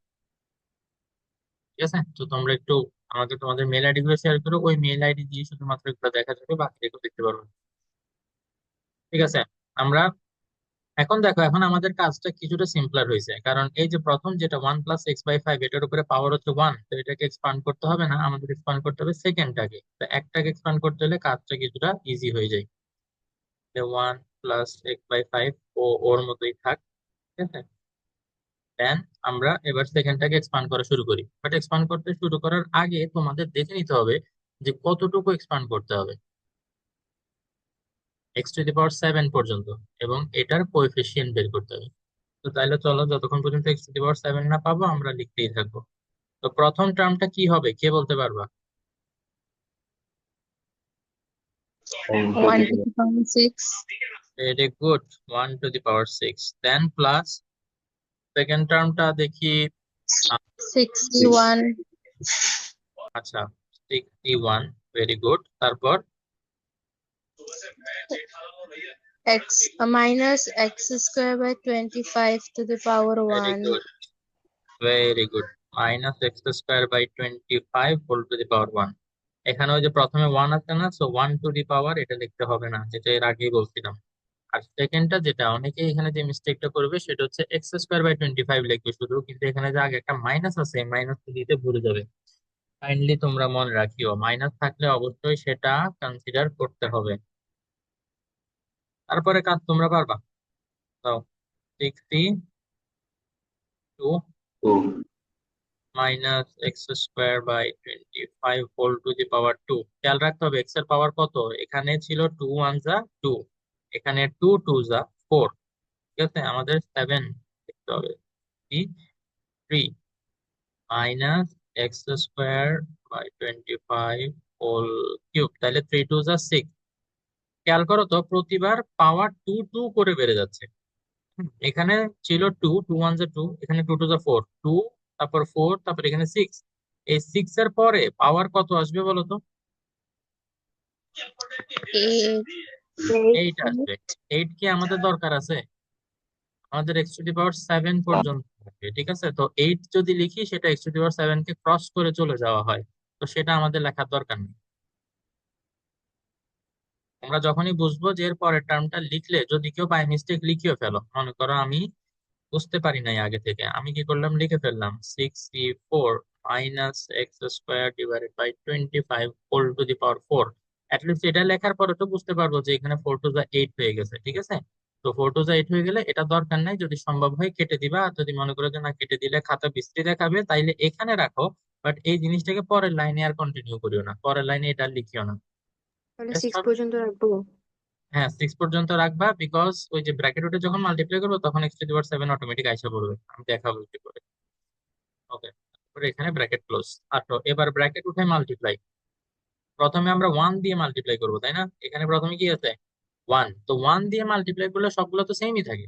ঠিক আছে? তো তোমরা একটু আমাকে তোমাদের মেল আইডি গুলো শেয়ার করো, ওই মেল আইডি দিয়ে শুধুমাত্র এগুলো দেখা যাবে, বাকি এগুলো দেখতে পারবো না। ঠিক আছে? আমরা এখন দেখো, এখন আমাদের কাজটা কিছুটা সিম্পলার হয়েছে, কারণ এই যে প্রথম যেটা 1 + x/5 এটার উপরে পাওয়ার হচ্ছে 1, তো এটাকে এক্সপান্ড করতে হবে না, আমাদের এক্সপান্ড করতে হবে সেকেন্ডটাকে। তো একটাকে এক্সপান্ড করতে হলে কাজটা কিছুটা ইজি হয়ে যায়। 1 + x/5 ও ওর মতোই থাক, ঠিক আছে? দেন আমরা এবার সেকেন্ডটাকে এক্সপান্ড করা শুরু করি, বাট এক্সপান্ড করতে শুরু করার আগে তোমাদের দেখে নিতে হবে যে কতটুকু এক্সপান্ড করতে হবে, x⁻7 পর্যন্ত, এবং এটার কোএফিসিয়েন্ট বের করতে হবে। তো তাইলে চলো, যতক্ষণ পর্যন্ত x⁻7 না পাবো আমরা লিখতেই থাকবো। তো প্রথম টার্মটা কি হবে, কে বলতে পারবা? 1 to the power 6, very good, 1 to the power 6। Then plus second টার্মটা দেখি। আহ, 61 আচ্ছা, 61, ভেরি গুড। তারপর x minus x square by 25 to the power very 1. Good, very good, -x² / 25 whole to the power 1। এখানে ওই যে প্রথমে 1 আছে না, সো 1 to the power এটা লিখতে হবে না, যেটা এর আগেই বলছিলাম। আর সেকেন্ডটা যেটা অনেকেই এখানে যে মিস্টেকটা করবে সেটা হচ্ছে x² / 25 লিখবে শুধু, কিন্তু এখানে যে আগে একটা মাইনাস আছে, মাইনাসটা দিতে ভুলে যাবে। কাইন্ডলি তোমরা মনে রাখিও, মাইনাস থাকলে অবশ্যই সেটা কনসিডার করতে হবে। তারপরে কাজ তোমরা পারবা। তো 62 2. -x² / 25 হোল টু দি পাওয়ার 2। খেয়াল রাখতে হবে এক্স এর পাওয়ার কত, এখানে ছিল 2 1 যা 2, এখানে 2 2 যা 4, ঠিক আছে? আমাদের 7 লিখতে হবে। 3 -x² / 25 হোল কিউব, তাহলে 3 2 যা 6। খেয়াল করো তো, প্রতিবার পাওয়ার 2 2 করে বেড়ে যাচ্ছে। এখানে ছিল 2, 2 1 যা 2, এখানে 2 2 যা 4, 2, তারপর 4, তারপর এখানে 6। এই 6 এর পরে পাওয়ার কত আসবে বলো তো? 8 8 আসবে। 8 কি আমাদের দরকার আছে? আমাদের x⁻7 পর্যন্ত থাকবে, ঠিক আছে? তো 8 যদি লিখি সেটা x⁻7 কে ক্রস করে চলে যাওয়া হয়, তো সেটা আমাদের লেখার দরকার নেই। আমরা যখনই বুঝবো যে এর পরের টার্মটা লিখলে, যদি কেউ বাই মিস্টেক লিখিও ফেলো, মনে করো আমি বুঝতে পারি নাই আগে থেকে, আমি কি করলাম, লিখে ফেললাম 64 -x² / 25 whole to the power 4। At least এটা লেখার পরে তো বুঝতে পারবো যে এখানে 4 2 যা 8 হয়ে গেছে, ঠিক আছে? তো 4 2 যা 8 হয়ে গেলে এটা দরকার নাই, যদি সম্ভব হয় কেটে দিবা, আর যদি মনে করো যে না কেটে দিলে খাতা বিশ্রী দেখাবে তাইলে এখানে রাখো, বাট এই জিনিসটাকে পরের লাইনে আর কন্টিনিউ করিও না, পরের লাইনে এটা আর লিখিও না। তাহলে Just 6 পর্যন্ত রাখবো। হ্যাঁ, 6 পর্যন্ত রাখবা, বিকজ ওই যে ব্র্যাকেট উঠে যখন মাল্টিপ্লাই করবো তখন x⁻7 অটোমেটিক আইসা পড়বে, আমি দেখাবো একটু করে। ওকে, তারপরে এখানে ব্র্যাকেট ক্লোজ। আর তো এবার ব্র্যাকেট উঠে মাল্টিপ্লাই, প্রথমে আমরা 1 দিয়ে মাল্টিপ্লাই করবো, তাই না? এখানে প্রথমে কি আছে? 1, তো 1 দিয়ে মাল্টিপ্লাই করলে সবগুলো তো সেমই থাকে।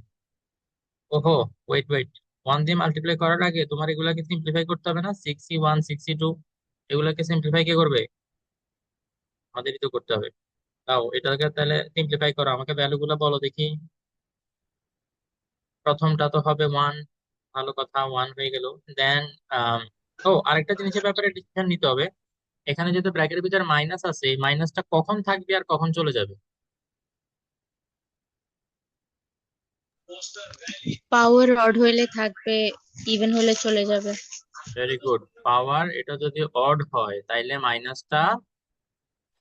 ওহো, ওয়েট ওয়েট, 1 দিয়ে মাল্টিপ্লাই করার আগে তোমার এগুলাকে সিম্পলিফাই করতে হবে না? 61 62 এগুলাকে সিম্পলিফাই কে করবে? আমাদেরই তো করতে হবে। দাও এটাকে তাহলে সিম্পলিফাই করো, আমাকে ভ্যালু গুলো বলো দেখি। প্রথমটা তো হবে 1, ভালো কথা, 1 হয়ে গেল। দেন ও আরেকটা জিনিসের ব্যাপারে ডিসিশন নিতে হবে। এখানে যেহেতু ব্র্যাকেটের ভিতরে মাইনাস আছে, এই মাইনাসটা কখন থাকবে আর কখন চলে যাবে? পাওয়ার অড হইলে থাকবে, ইভেন হলে চলে যাবে। Very good. পাওয়ার এটা যদি অড হয় তাইলে মাইনাসটা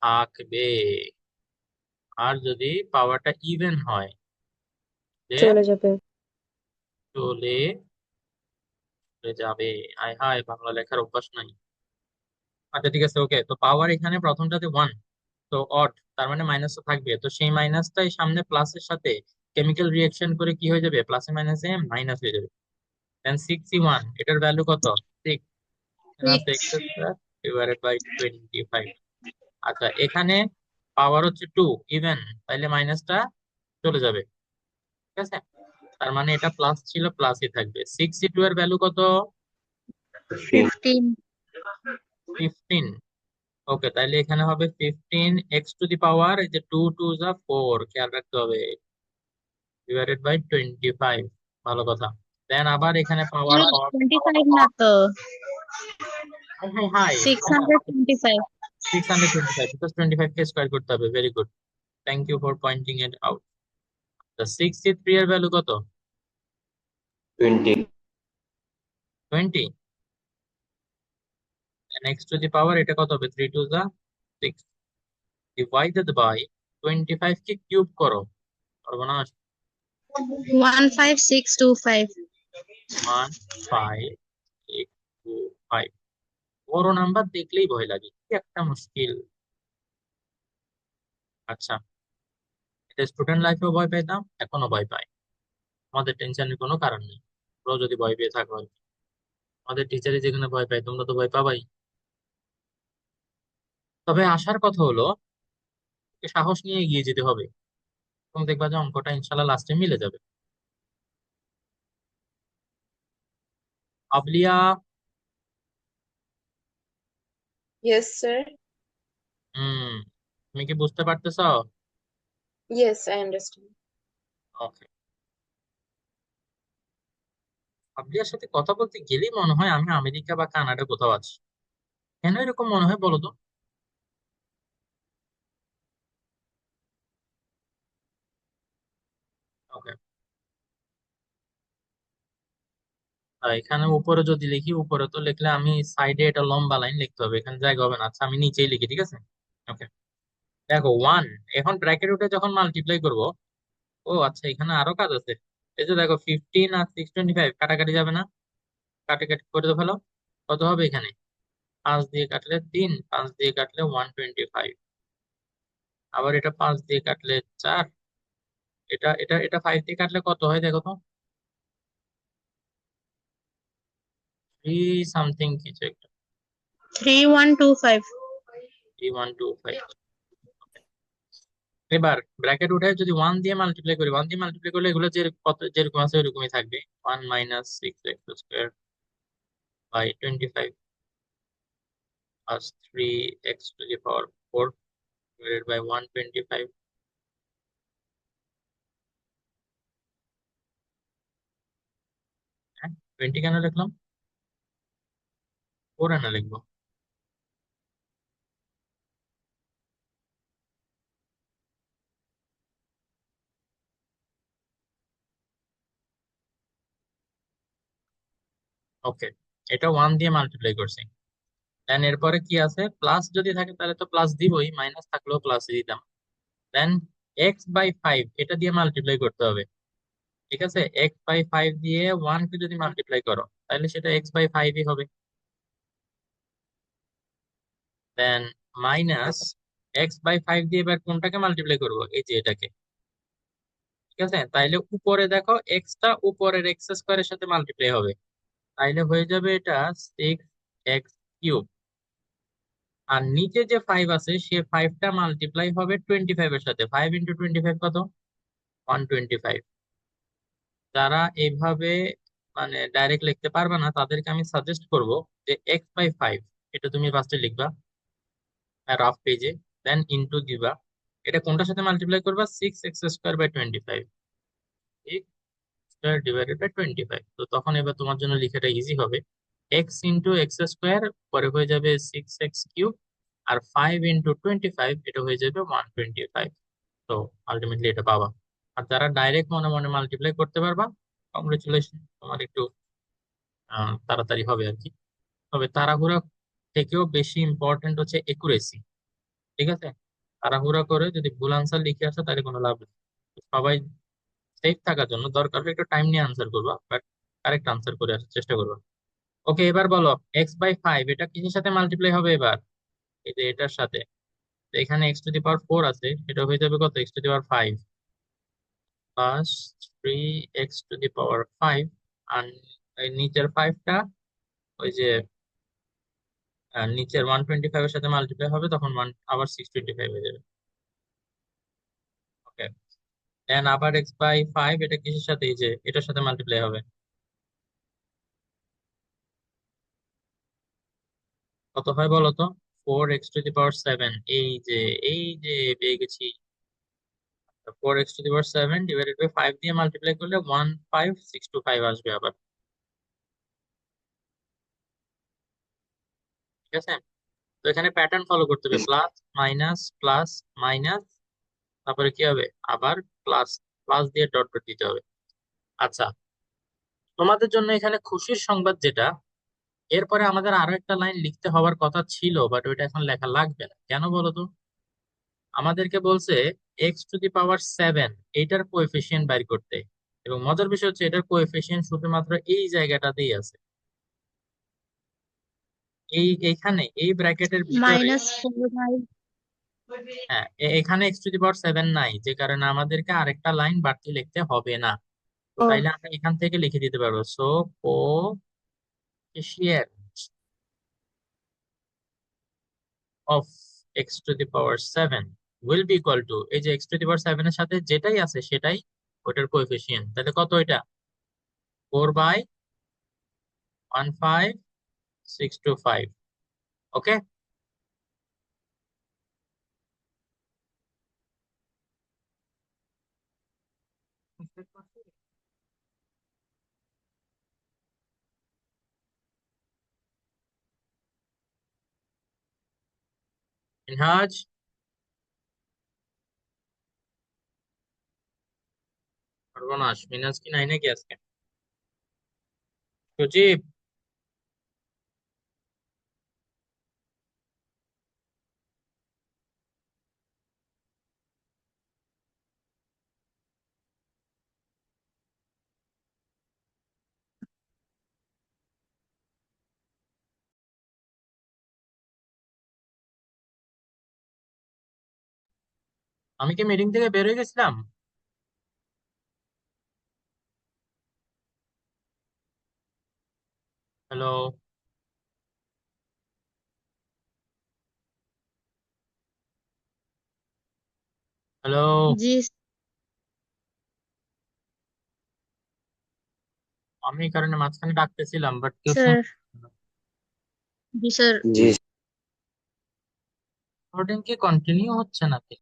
থাকবে, আর যদি পাওয়ারটা ইভেন হয় যে চলে যাবে। চলে চলে যাবে। আয় হায়, বাংলা লেখার অভ্যাস নাই। আচ্ছা ঠিক আছে, ওকে। তো পাওয়ার এখানে প্রথমটাতে 1, তো অড, তার মানে মাইনাস তো থাকবে, তো সেই মাইনাসটাই সামনে প্লাসের সাথে কেমিক্যাল রিয়েকশন করে কি হয়ে যাবে, প্লাসে মাইনাসে মাইনাস হয়ে যাবে। দেন 61, এটার ভ্যালু কত? 6 plus x 6 square divided by 25। আচ্ছা এখানে পাওয়ার হচ্ছে 2 ইভেন, তাইলে মাইনাসটা চলে যাবে, ঠিক আছে। তার মানে এটা প্লাস ছিল, প্লাসই থাকবে। 62 এর ভ্যালু কত? 15 15। ওকে, তাইলে এখানে হবে 15 এক্স টু দি পাওয়ার, এই যে 2 2 যা 4, খেয়াল রাখতে হবে, ডিভাইডেড বাই 25। ভালো কথা। দেন আবার এখানে পাওয়ার না, অফ। 25 না তো, হাই হাই হাই, 625। 625, বিকজ 25 কে স্কয়ার করতে হবে। Very good, thank you for pointing it out. The 63 এর ভ্যালু কত? 20. 20। নেক্সট টু দি পাওয়ার এটা কত হবে? 3 2 যা 6 ডিভাইডেড বাই 25 কে কিউব করো, সর্বনাশ। 15625। 1 5 6 2 5। বড় নাম্বার দেখলেই ভয় লাগে, কি একটা মুশকিল। আচ্ছা, এটা স্টুডেন্ট লাইফেও ভয় পেতাম, এখনো ভয় পাই। আমাদের টেনশনের কোনো কারণ নেই, তোমরাও যদি ভয় পেয়ে থাকো আর কি। আমাদের টিচারে যেখানে ভয় পায় তোমরা তো ভয় পাবাই। তবে আসার কথা হলো, সাহস নিয়ে এগিয়ে যেতে হবে, তুমি দেখবা যে অঙ্কটা ইনশাল্লাহ লাস্টে মিলে যাবে। আবলিয়া, Yes, sir. হুম, তুমি কি বুঝতে পারতেছ? Yes, I understand. ওকে। আবলিয়ার সাথে কথা বলতে গেলেই মনে হয় আমি আমেরিকা বা কানাডা কোথাও আছি। কেন এরকম মনে হয় বলো তো? ওকে, এখানে উপরে যদি লিখি, উপরে তো লিখলে আমি সাইডে এটা লম্বা লাইন লিখতে হবে, এখানে জায়গা হবে না। আচ্ছা আমি নিচেই লিখি, ঠিক আছে। ওকে, দেখো 1, এখন ব্র্যাকেট উঠে যখন মাল্টিপ্লাই করব, ও আচ্ছা এখানে আরো কাজ আছে। এই যে দেখো 15 আর 625 কাটাকাটি যাবে না? কাটাকাটি করে তো ফেলো। কত হবে এখানে? 5 দিয়ে কাটলে 3, 5 দিয়ে কাটলে 125, আবার এটা 5 দিয়ে কাটলে 4, এটা এটা এটা 5 দিয়ে কাটলে কত হয় দেখো তো? 3 সামথিং কিছু একটা, 3125। 3125। এবার ব্র্যাকেট উঠে যদি 1 দিয়ে মাল্টিপ্লাই করি, 1 দিয়ে মাল্টিপ্লাই করলে এগুলো যে কত যেরকম আছে ওরকমই থাকবে। 1 minus 6x square by 25 plus 3x to the power 4 divided by 125। হ্যাঁ, 20 কেন লিখলাম? 4 এনে লিখবো। ওকে, এটা 1 দিয়ে মাল্টিপ্লাই করছি। দেন এরপরে কি আছে, প্লাস যদি থাকে তাহলে তো প্লাস দিবই, মাইনাস থাকলেও প্লাস দিতাম। দেন এক্স বাই 5 এটা দিয়ে মাল্টিপ্লাই করতে হবে, ঠিক আছে। এক্স বাই 5 দিয়ে 1 কে যদি মাল্টিপ্লাই করো তাহলে সেটা এক্স বাই 5ই হবে। দেন মাইনাস এক্স বাই 5 দিয়ে এবার কোনটাকে মাল্টিপ্লাই করবো, এই যে এটাকে, ঠিক আছে। তাইলে উপরে দেখো এক্সটা উপরের এক্স স্কোয়ারের সাথে মাল্টিপ্লাই হবে, তাইলে হয়ে যাবে এটা 6x কিউব। আর নিচে যে 5 আছে সে 5টা মাল্টিপ্লাই হবে 25 এর সাথে। 5 ইন্টু 25 কত? 125। যারা এইভাবে মানে ডাইরেক্ট লিখতে পারবে না তাদেরকে আমি সাজেস্ট করব যে এক্স বাই 5 এটা তুমি ফার্স্টে লিখবা রাফ পেজে, দেন ইন্টু দিবা এটা কোনটার সাথে মাল্টিপ্লাই করবা? 6x² / 25, x² / 25। তো তখন এবার তোমার জন্য লেখাটা ইজি হবে, x × x², পরে হয়ে যাবে 6x³ আর 5 × 25 এটা হয়ে যাবে 125। তো আলটিমেটলি এটা পাবা। আর যারা ডাইরেক্ট মনে মনে মাল্টিপ্লাই করতে পারবা, কংগ্রেচুলেশন, তোমার একটু তাড়াতাড়ি হবে আর কি। তবে তাড়াহুড়া থেকেও বেশি ইম্পর্টেন্ট হচ্ছে একুরেসি। ঠিক আছে, তাড়াহুড়া করে যদি ভুল আনসার লিখে আসো তাহলে কোনো লাভ নেই। সবাই সেফ থাকার জন্য দরকার হলে একটু টাইম নিয়ে আনসার করবা, বাট কারেক্ট আনসার করে আসার চেষ্টা করবা। ওকে, এবার বলো x/5 এটা কিসের সাথে মাল্টিপ্লাই হবে এবার? এই যে এটার সাথে। তো এখানে x⁴ আছে, এটা হয়ে যাবে কত? x⁵ প্লাস 3x⁵, আর এই নিচের 5টা ওই যে নিচের 125 এর সাথে মাল্টিপ্লাই হবে, তখন আবার 625 হয়ে যাবে। ওকে, দেন আবার x/5 এটা কিসের সাথে? এই যে এটার সাথে মাল্টিপ্লাই হবে, কত হয় বলো তো? 4x⁷, এই যে পেয়ে গেছি। 4x⁷ দিয়ে মাল্টিপ্লাই করলে 15625 আসবে আবার। ঠিক আছে, তো এখানে প্যাটার্ন ফলো করতে হবে, প্লাস মাইনাস প্লাস মাইনাস, তারপরে কি হবে? আবার প্লাস, প্লাস দিয়ে ডট ডট দিতে হবে। আচ্ছা, তোমাদের জন্য এখানে খুশির সংবাদ যেটা, এরপরে আমাদের আরো একটা লাইন লিখতে হওয়ার কথা ছিল, বাট ওইটা এখন লেখা লাগবে না। কেন বলো তো? আমাদেরকে বলছে x⁷ এইটার কোএফিসিয়েন্ট বাইর করতে, এবং মজার বিষয় হচ্ছে এটার কোএফিসিয়েন্ট শুধুমাত্র এই জায়গাটাতেই আছে, এইখানে এই ব্র্যাকেটের ভিতরে। -4/। হ্যাঁ, এখানে x⁷ নাই, যে কারণে আমাদেরকে আরেকটা লাইন বাড়তি লিখতে হবে না। তো ও তাইলে আমরা এখান থেকে লিখে দিতে পারবো, so coefficient of x⁷ will be equal to, এই যে x⁷ এর সাথে যেটাই আছে সেটাই ওটার কোএফিসিয়েন্ট। তাহলে কত এটা? 4/15625। ওকে, মিনহাজ, সর্বনাশ, মিনহাজ কি নাই নাকি আজকে? সজীব, আমি কি মিটিং থেকে বের হয়ে গেছিলাম? Hello, hello. জি আমি এই কারণে মাঝখানে ডাকতেছিলাম, বাট কেউ স্যার। শুনছে না। জি স্যার। জি রেকর্ডিং কি কন্টিনিউ হচ্ছে নাকি?